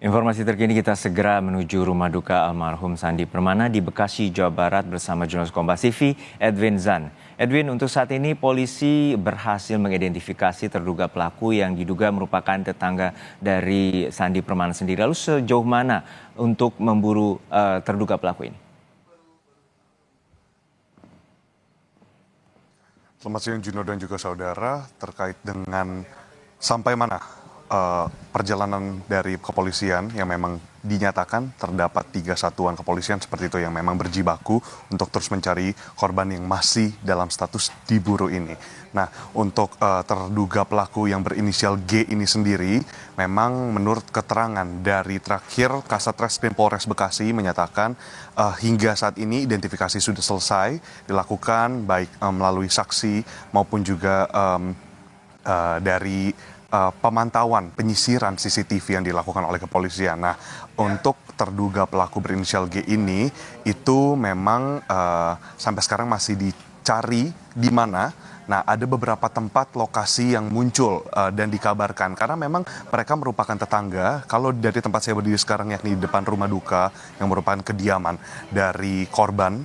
Informasi terkini kita segera menuju rumah duka almarhum Sandi Permana di Bekasi, Jawa Barat bersama jurnalis Kompas TV, Edwin Zan. Edwin, untuk saat ini polisi berhasil mengidentifikasi terduga pelaku yang diduga merupakan tetangga dari Sandi Permana sendiri. Lalu sejauh mana untuk memburu terduga pelaku ini? Selamat siang Juno dan juga saudara, terkait dengan sampai mana perjalanan dari kepolisian yang memang dinyatakan terdapat 3 satuan kepolisian seperti itu yang memang berjibaku untuk terus mencari korban yang masih dalam status diburu ini. Nah, untuk terduga pelaku yang berinisial G ini sendiri, memang menurut keterangan dari terakhir Kasat Reskrim Polres Bekasi menyatakan hingga saat ini identifikasi sudah selesai dilakukan baik melalui saksi maupun juga dari pemantauan penyisiran CCTV yang dilakukan oleh kepolisian. Nah, untuk terduga pelaku berinisial G ini itu memang sampai sekarang masih dicari di mana. Nah, ada beberapa tempat lokasi yang muncul dan dikabarkan karena memang mereka merupakan tetangga. Kalau dari tempat saya berdiri sekarang yakni di depan rumah duka yang merupakan kediaman dari korban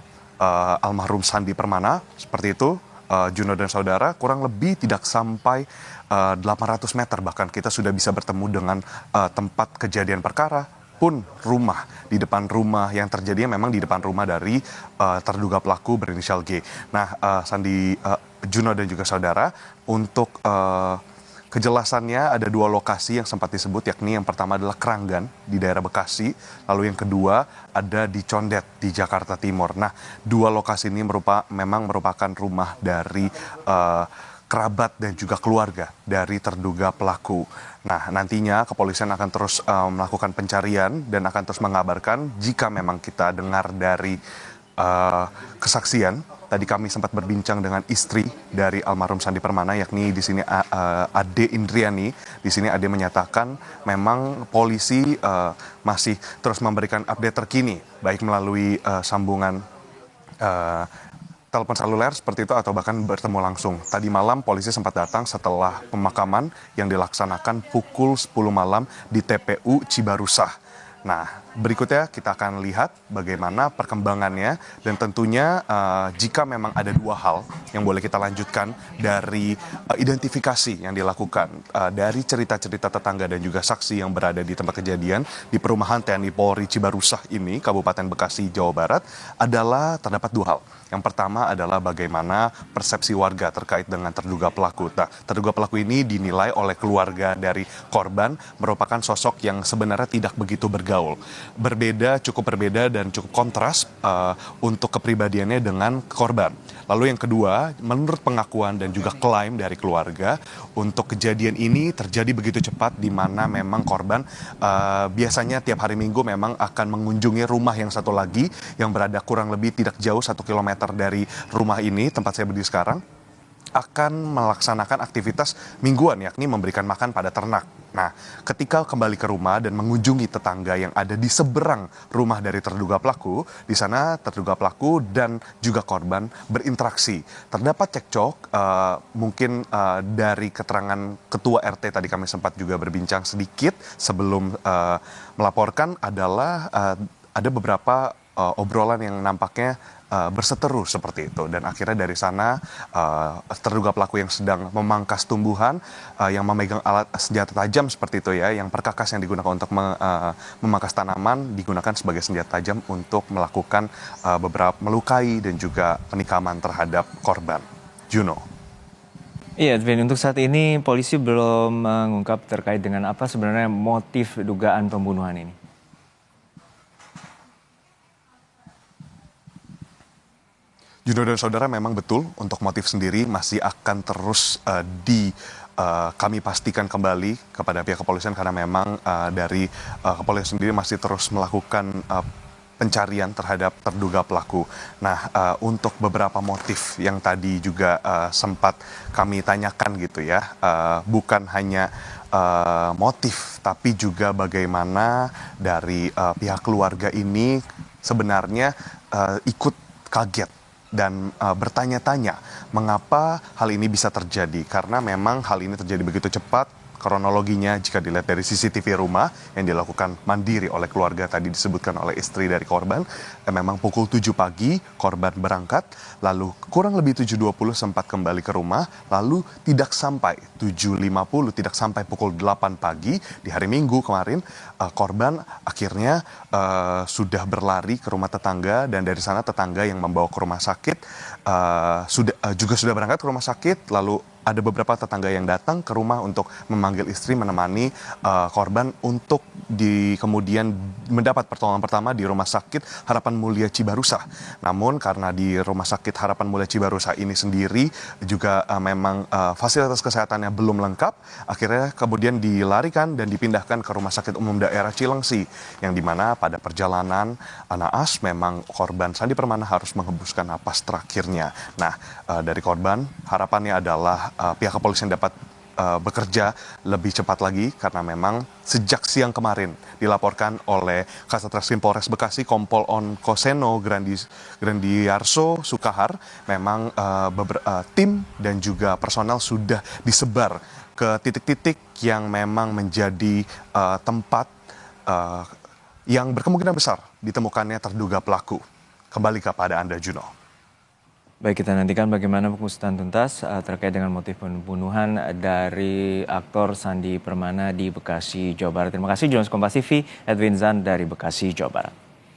almarhum Sandi Permana, seperti itu. Juno dan saudara, kurang lebih tidak sampai 800 meter bahkan kita sudah bisa bertemu dengan tempat kejadian perkara pun rumah di depan rumah yang terjadinya memang di depan rumah dari terduga pelaku berinisial G. Nah, Juno dan juga saudara, untuk kejelasannya ada 2 lokasi yang sempat disebut, yakni yang pertama adalah Keranggan di daerah Bekasi, lalu yang kedua ada di Condet di Jakarta Timur. Nah, 2 lokasi ini memang merupakan rumah dari kerabat dan juga keluarga dari terduga pelaku. Nah, nantinya kepolisian akan terus melakukan pencarian dan akan terus mengabarkan jika memang kita dengar dari kesaksian. Tadi kami sempat berbincang dengan istri dari almarhum Sandi Permana, yakni di sini Ade Indriani. Di sini Ade menyatakan memang polisi masih terus memberikan update terkini, baik melalui sambungan telepon seluler seperti itu atau bahkan bertemu langsung. Tadi malam polisi sempat datang setelah pemakaman yang dilaksanakan pukul 10 malam di TPU Cibarusah. Nah, berikutnya kita akan lihat bagaimana perkembangannya dan tentunya jika memang ada 2 hal yang boleh kita lanjutkan dari identifikasi yang dilakukan dari cerita-cerita tetangga dan juga saksi yang berada di tempat kejadian di perumahan TNI Polri Cibarusah ini, Kabupaten Bekasi, Jawa Barat, adalah terdapat 2 hal. Yang pertama adalah bagaimana persepsi warga terkait dengan terduga pelaku. Nah, terduga pelaku ini dinilai oleh keluarga dari korban merupakan sosok yang sebenarnya tidak begitu bergaul. Cukup berbeda dan cukup kontras untuk kepribadiannya dengan korban. Lalu yang kedua, menurut pengakuan dan juga klaim dari keluarga, untuk kejadian ini terjadi begitu cepat di mana memang korban biasanya tiap hari Minggu memang akan mengunjungi rumah yang satu lagi yang berada kurang lebih tidak jauh 1 kilometer dari rumah ini, tempat saya berdiri sekarang, akan melaksanakan aktivitas mingguan, yakni memberikan makan pada ternak. Nah, ketika kembali ke rumah dan mengunjungi tetangga yang ada di seberang rumah dari terduga pelaku, di sana terduga pelaku dan juga korban berinteraksi. Terdapat cekcok, mungkin dari keterangan Ketua RT tadi kami sempat juga berbincang sedikit sebelum melaporkan adalah ada beberapa obrolan yang nampaknya berseteru seperti itu, dan akhirnya dari sana terduga pelaku yang sedang memangkas tumbuhan yang memegang alat senjata tajam seperti itu ya, yang perkakas yang digunakan untuk memangkas tanaman digunakan sebagai senjata tajam untuk melakukan beberapa melukai dan juga penikaman terhadap korban. Juno. Iya, Edwin, untuk saat ini polisi belum mengungkap terkait dengan apa sebenarnya motif dugaan pembunuhan ini. Juno dan saudara, memang betul untuk motif sendiri masih akan terus kami pastikan kembali kepada pihak kepolisian karena memang dari kepolisian sendiri masih terus melakukan pencarian terhadap terduga pelaku. Nah, untuk beberapa motif yang tadi juga sempat kami tanyakan gitu ya, bukan hanya motif tapi juga bagaimana dari pihak keluarga ini sebenarnya ikut kaget dan bertanya-tanya mengapa hal ini bisa terjadi, karena memang hal ini terjadi begitu cepat. Kronologinya jika dilihat dari CCTV rumah yang dilakukan mandiri oleh keluarga, tadi disebutkan oleh istri dari korban, memang pukul 7 pagi korban berangkat, lalu kurang lebih 7.20 sempat kembali ke rumah, lalu tidak sampai 7.50, tidak sampai pukul 8 pagi di hari Minggu kemarin, korban akhirnya sudah berlari ke rumah tetangga, dan dari sana tetangga yang membawa ke rumah sakit juga sudah berangkat ke rumah sakit, lalu ada beberapa tetangga yang datang ke rumah untuk memanggil istri menemani korban untuk kemudian mendapat pertolongan pertama di Rumah Sakit Harapan Mulia Cibarusah. Namun karena di Rumah Sakit Harapan Mulia Cibarusah ini sendiri juga memang fasilitas kesehatannya belum lengkap, akhirnya kemudian dilarikan dan dipindahkan ke Rumah Sakit Umum Daerah Cilengsi, yang dimana pada perjalanan naas memang korban Sandi Permana harus menghembuskan napas terakhirnya. Nah, dari korban harapannya adalah pihak kepolisian dapat bekerja lebih cepat lagi, karena memang sejak siang kemarin dilaporkan oleh Kasat Reskrim Polres Bekasi Kompol On Koseno Grandiarso Sukahar, memang tim dan juga personel sudah disebar ke titik-titik yang memang menjadi tempat yang berkemungkinan besar ditemukannya terduga pelaku. Kembali kepada Anda, Juno. Baik, kita nantikan bagaimana pengusutan tuntas terkait dengan motif pembunuhan dari aktor Sandi Permana di Bekasi, Jawa Barat. Terima kasih, jurnalis Kompas TV Edwin Zan dari Bekasi, Jawa Barat.